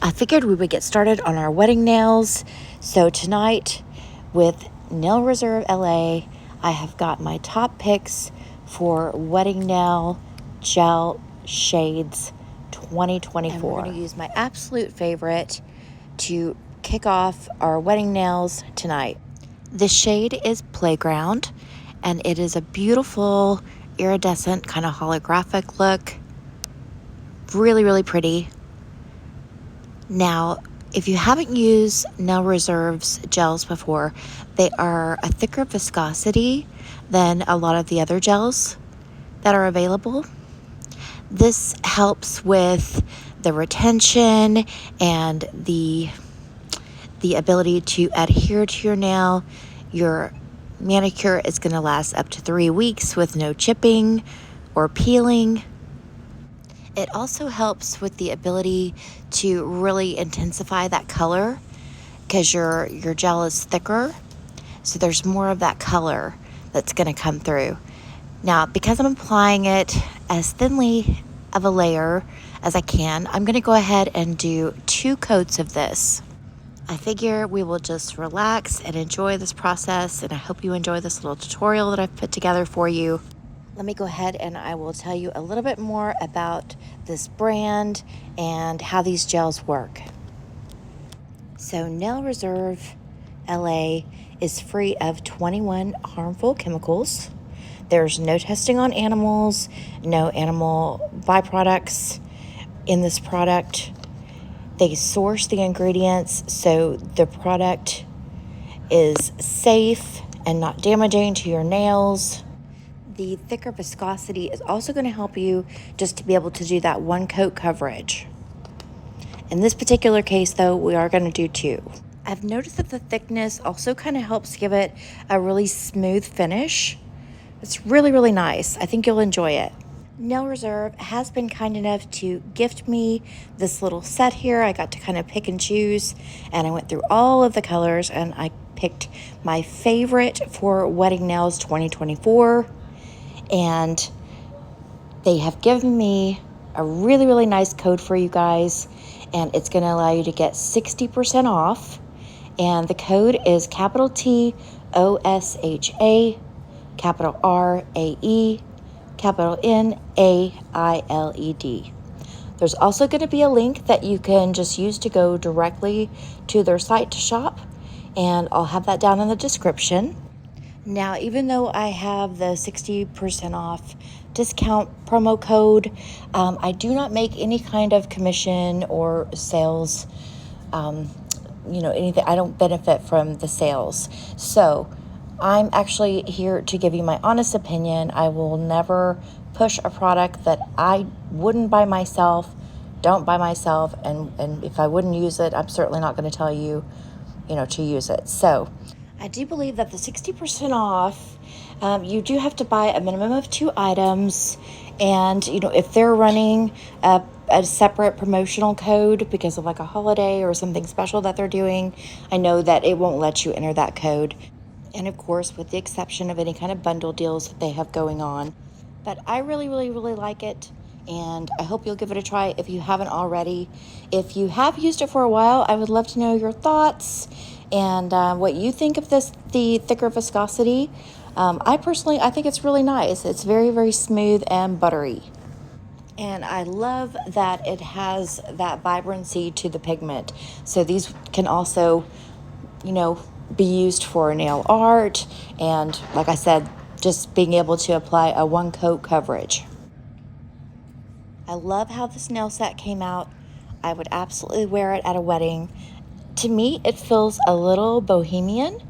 I figured we would get started on our wedding nails. So tonight with Nail Reserve LA, I have got my top picks for wedding nail gel shades 2024. And we're going to use my absolute favorite to kick off our wedding nails tonight. The shade is Playground, and it is a beautiful iridescent kind of holographic look. Really, really pretty. Now, if you haven't used Nail Reserve's gels before, they are a thicker viscosity than a lot of the other gels that are available. This helps with the retention and the ability to adhere to your nail. Your manicure is going to last up to 3 weeks with no chipping or peeling. It also helps with the ability to really intensify that color because your gel is thicker, so there's more of that color that's going to come through. Now, because I'm applying it as thinly of a layer as I can, I'm going to go ahead and do 2 coats of this. I figure we will just relax and enjoy this process, and I hope you enjoy this little tutorial that I've put together for you. Let me go ahead and I will tell you a little bit more about this brand and how these gels work. So Nail Reserve LA is free of 21 harmful chemicals. There's no testing on animals, no animal byproducts in this product. They source the ingredients so the product is safe and not damaging to your nails. The thicker viscosity is also going to help you just to be able to do that 1 coat coverage. In this particular case, though, we are going to do 2. I've noticed that the thickness also kind of helps give it a really smooth finish. It's really, really nice. I think you'll enjoy it. Nail Reserve has been kind enough to gift me this little set here. I got to kind of pick and choose, and I went through all of the colors, and I picked my favorite for Wedding Nails 2024. And they have given me a really, really nice code for you guys, and it's going to allow you to get 60% off. And the code is capital T OSHA, capital RAE, capital NAILED. There's also going to be a link that you can just use to go directly to their site to shop, and I'll have that down in the description. Now, even though I have the 60% off discount promo code, I do not make any kind of commission or sales, anything. I don't benefit from the sales. So I'm actually here to give you my honest opinion. I will never push a product that I wouldn't buy myself, don't buy myself, and if I wouldn't use it, I'm certainly not going to tell you, to use it. So I do believe that the 60% off, you do have to buy a minimum of 2 items. And, if they're running a separate promotional code because of like a holiday or something special that they're doing, I know that it won't let you enter that code. And of course, with the exception of any kind of bundle deals that they have going on. But I really, really, really like it. And I hope you'll give it a try if you haven't already. If you have used it for a while, I would love to know your thoughts and what you think of the thicker viscosity. I think it's really nice. It's very, very smooth and buttery. And I love that it has that vibrancy to the pigment. So these can also, be used for nail art. And like I said, just being able to apply a 1 coat coverage. I love how this nail set came out. I would absolutely wear it at a wedding. To me, it feels a little bohemian.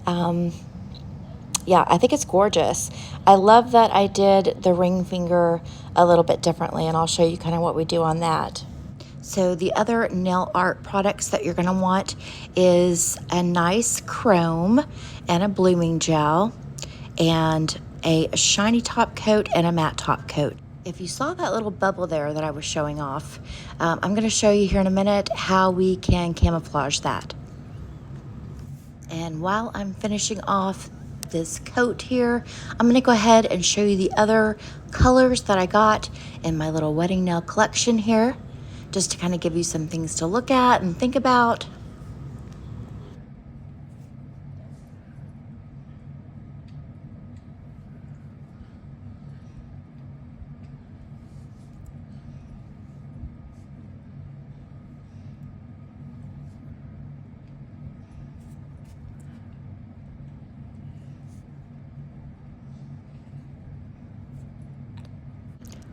I think it's gorgeous. I love that I did the ring finger a little bit differently, and I'll show you kind of what we do on that. So the other nail art products that you're going to want is a nice chrome and a blooming gel and a shiny top coat and a matte top coat. If you saw that little bubble there that I was showing off, I'm going to show you here in a minute how we can camouflage that. And while I'm finishing off this coat here, I'm going to go ahead and show you the other colors that I got in my little wedding nail collection here. just to kind of give you some things to look at and think about.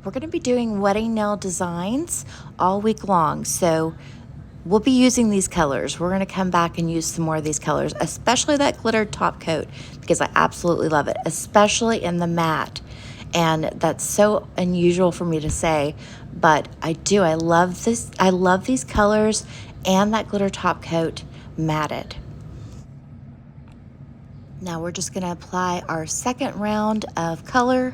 We're going to be doing wedding nail designs all week long, so we'll be using these colors. We're going to come back and use some more of these colors, especially that glitter top coat, because I absolutely love it, especially in the matte. And that's so unusual for me to say, but I do. I love this. I love these colors and that glitter top coat matted. Now we're just going to apply our second round of color,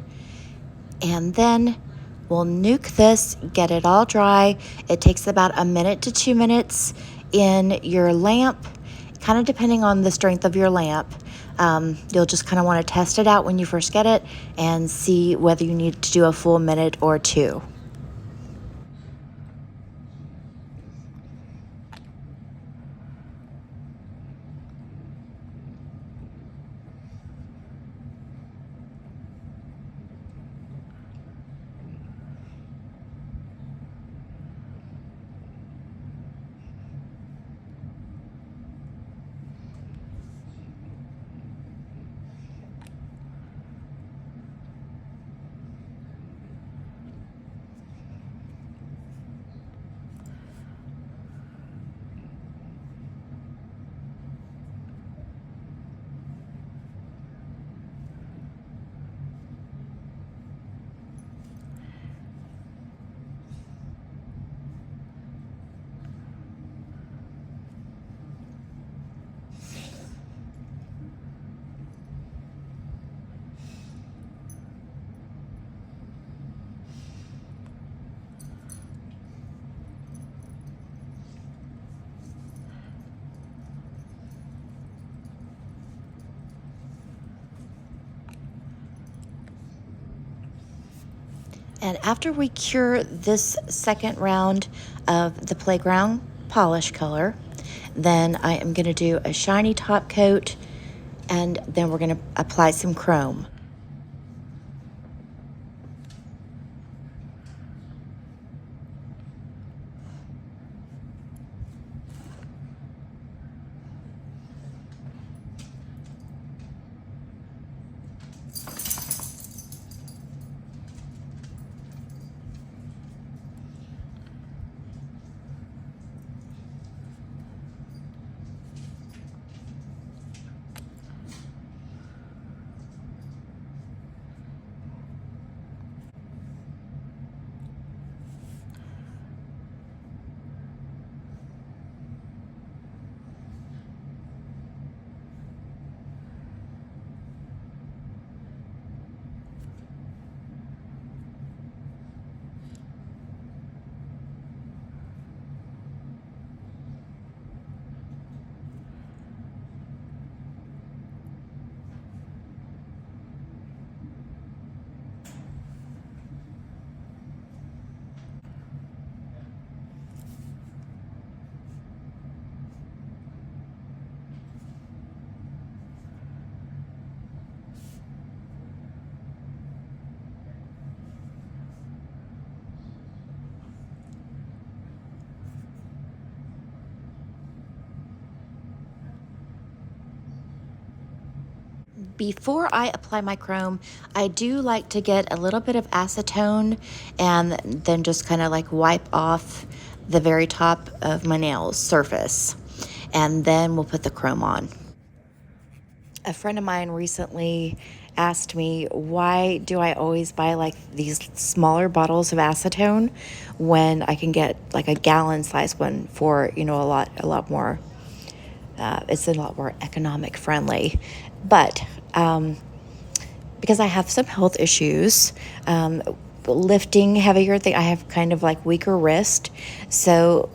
and then we'll nuke this, get it all dry. It takes about a minute to 2 minutes in your lamp, kind of depending on the strength of your lamp. You'll just kind of want to test it out when you first get it and see whether you need to do a full minute or two. And after we cure this second round of the playground polish color, then I am going to do a shiny top coat, and then we're going to apply some chrome. Before I apply my chrome, I do like to get a little bit of acetone and then just kind of like wipe off the very top of my nails surface. And then we'll put the chrome on. A friend of mine recently asked me, why do I always buy like these smaller bottles of acetone when I can get like a gallon size one for, a lot more, it's a lot more economic friendly. But because I have some health issues, lifting heavier I have kind of like weaker wrist. So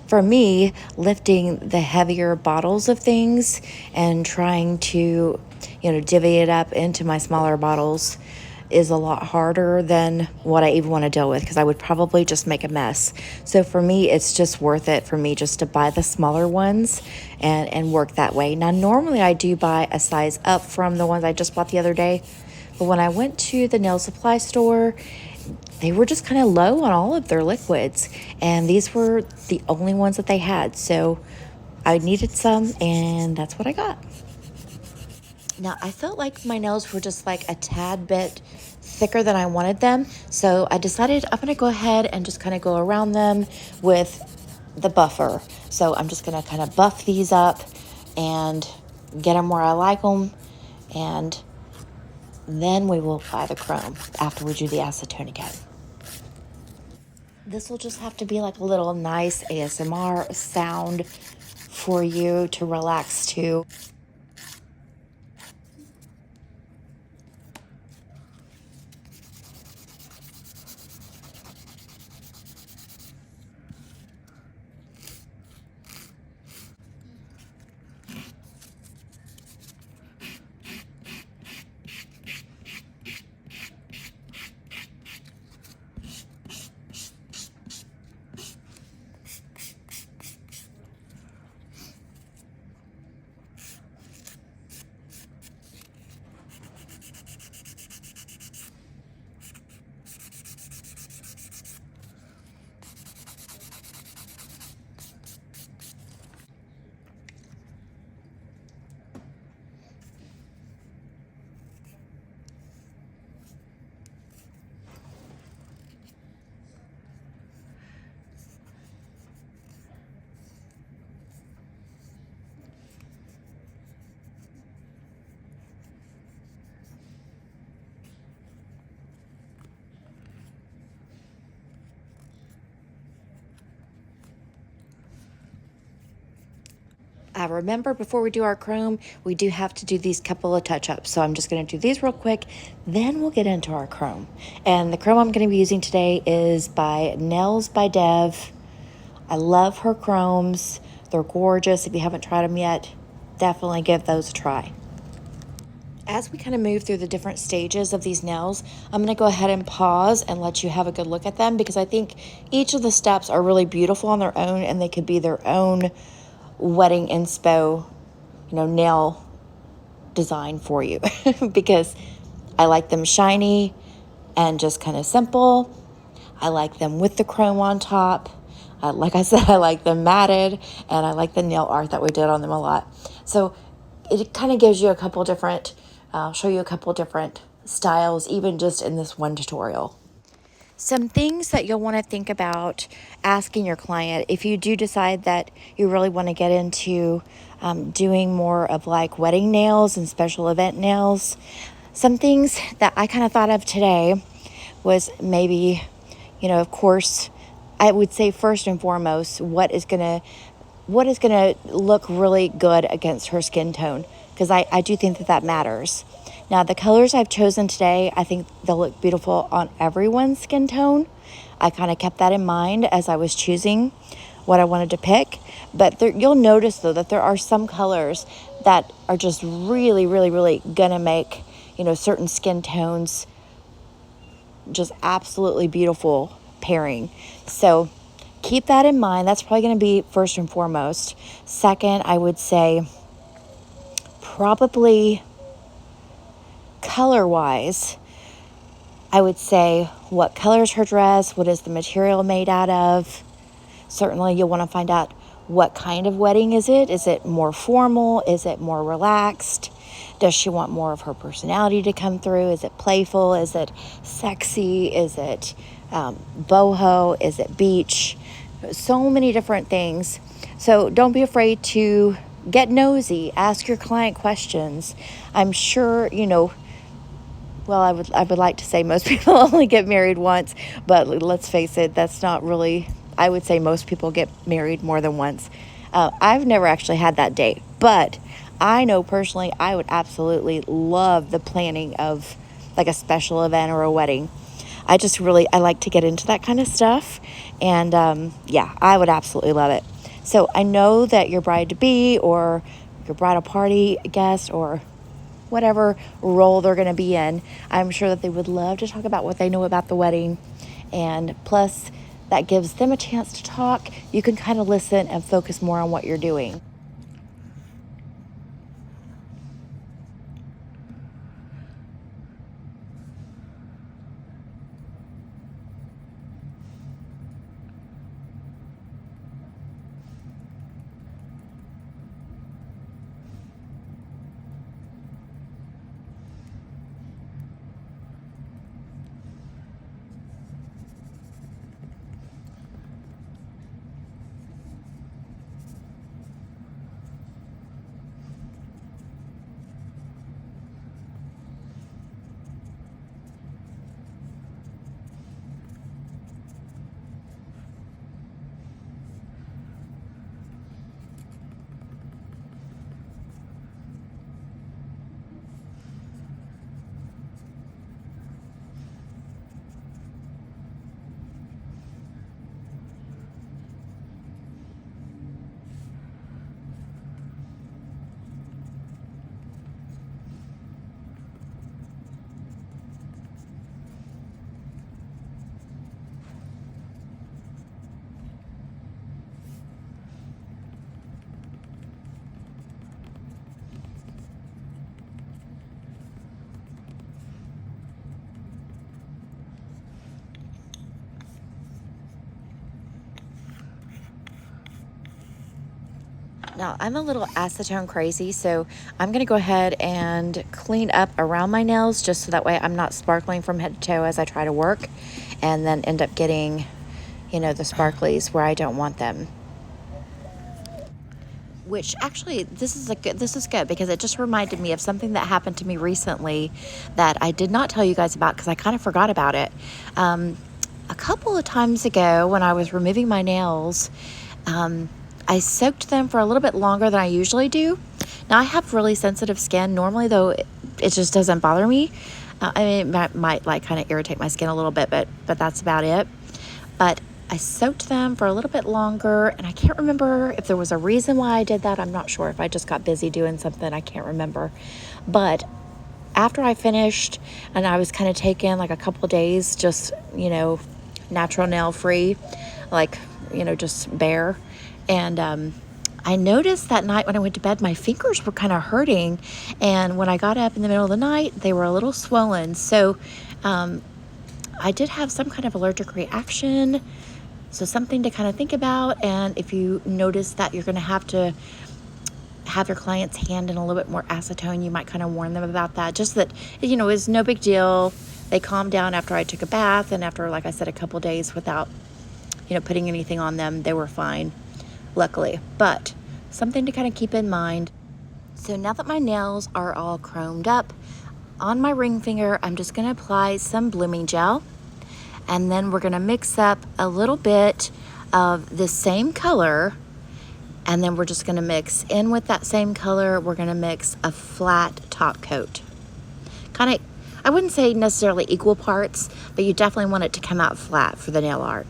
for me, lifting the heavier bottles of things and trying to, divvy it up into my smaller bottles is a lot harder than what I even want to deal with, because I would probably just make a mess. So for me, it's just worth it for me just to buy the smaller ones and work that way. Now, normally I do buy a size up from the ones I just bought the other day, but when I went to the nail supply store, they were just kind of low on all of their liquids, and these were the only ones that they had. So I needed some, and that's what I got. Now, I felt like my nails were just like a tad bit thicker than I wanted them. So I decided I'm going to go ahead and just kind of go around them with the buffer. So I'm just going to kind of buff these up and get them where I like them. And then we will apply the chrome after we do the acetone again. This will just have to be like a little nice ASMR sound for you to relax to. Remember, before we do our chrome, we do have to do these couple of touch-ups. So I'm just going to do these real quick, then we'll get into our chrome. And the chrome I'm going to be using today is by Nails by Dev. I love her chromes. They're gorgeous. If you haven't tried them yet, definitely give those a try. As we kind of move through the different stages of these nails, I'm going to go ahead and pause and let you have a good look at them, because I think each of the steps are really beautiful on their own, and they could be their own wedding inspo, nail design for you. Because I like them shiny and just kind of simple. I like them with the chrome on top. Like I said, I like them matted, and I like the nail art that we did on them a lot. So it kind of gives you a couple different, show you a couple different styles, even just in this one tutorial. Some things that you'll want to think about asking your client if you do decide that you really want to get into doing more of like wedding nails and special event nails. Some things that I kind of thought of today was maybe, of course, I would say first and foremost, what is gonna look really good against her skin tone, because I do think that matters. Now, the colors I've chosen today, I think they'll look beautiful on everyone's skin tone. I kind of kept that in mind as I was choosing what I wanted to pick. But you'll notice, though, that there are some colors that are just really, really, really going to make, certain skin tones just absolutely beautiful pairing. So keep that in mind. That's probably going to be first and foremost. Second, I would say probably color-wise, I would say what color is her dress, what is the material made out of. Certainly you'll want to find out what kind of wedding is it. Is it more formal? Is it more relaxed? Does she want more of her personality to come through? Is it playful? Is it sexy? Is it boho? Is it beach? So many different things. So don't be afraid to get nosy. Ask your client questions. I'm sure, well, I would like to say most people only get married once, but let's face it, that's not really, I would say most people get married more than once. I've never actually had that date, but I know personally I would absolutely love the planning of like a special event or a wedding. I like to get into that kind of stuff, and I would absolutely love it. So I know that your bride-to-be or your bridal party guest or whatever role they're going to be in. I'm sure that they would love to talk about what they know about the wedding. And plus, that gives them a chance to talk. You can kind of listen and focus more on what you're doing. Now, I'm a little acetone crazy, so I'm going to go ahead and clean up around my nails just so that way I'm not sparkling from head to toe as I try to work and then end up getting, the sparklies where I don't want them. Which actually, this is good because it just reminded me of something that happened to me recently that I did not tell you guys about because I kind of forgot about it. A couple of times ago when I was removing my nails, I soaked them for a little bit longer than I usually do. Now, I have really sensitive skin. Normally, though, it just doesn't bother me. I mean, it might like kind of irritate my skin a little bit, but that's about it. But I soaked them for a little bit longer, and I can't remember if there was a reason why I did that. I'm not sure if I just got busy doing something. I can't remember. But after I finished, and I was kind of taking like a couple of days, just, natural nail free, like, just bare. And I noticed that night when I went to bed, my fingers were kind of hurting. And when I got up in the middle of the night, they were a little swollen. So I did have some kind of allergic reaction. So something to kind of think about. And if you notice that you're going to have your client's hand in a little bit more acetone, you might kind of warn them about that. Just that, it's no big deal. They calmed down after I took a bath. And after, like I said, a couple days without, putting anything on them, they were fine, luckily. But something to kind of keep in mind. So now that my nails are all chromed up, on my ring finger, I'm just going to apply some blooming gel. And then we're going to mix up a little bit of the same color. And then we're just going to mix in with that same color. We're going to mix a flat top coat. Kind of, I wouldn't say necessarily equal parts, but you definitely want it to come out flat for the nail art.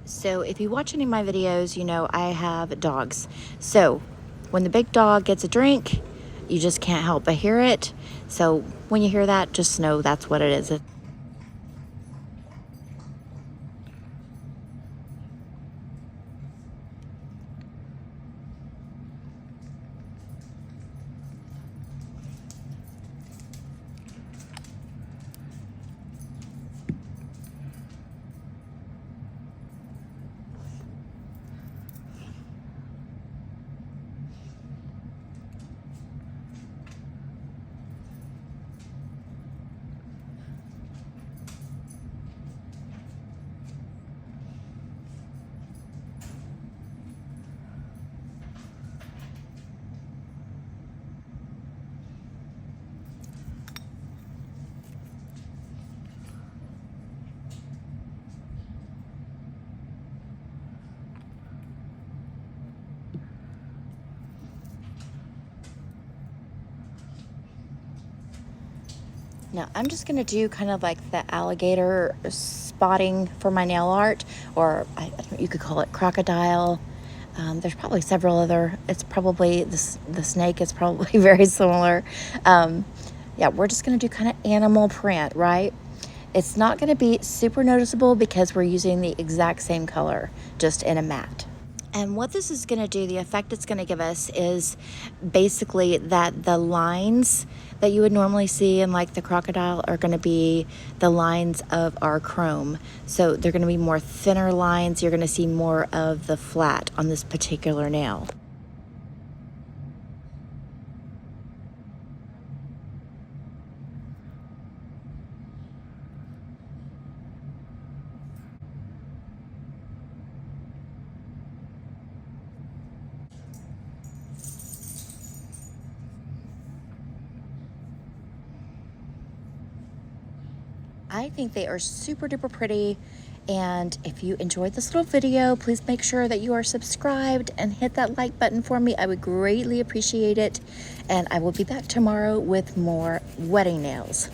So if you watch any of my videos, I have dogs. So when the big dog gets a drink, you just can't help but hear it. So when you hear that, just know that's what it is. Now I'm just going to do kind of like the alligator spotting for my nail art, or you could call it crocodile. There's probably several other, it's probably, the snake is probably very similar. Yeah, we're just going to do kind of animal print, right? It's not going to be super noticeable because we're using the exact same color, just in a matte. And what this is going to do, the effect it's going to give us is basically that the lines that you would normally see in like the crocodile are going to be the lines of our chrome. So they're going to be more thinner lines. You're going to see more of the flat on this particular nail. I think they are super duper pretty. And if you enjoyed this little video, please make sure that you are subscribed and hit that like button for me. I would greatly appreciate it. And I will be back tomorrow with more wedding nails.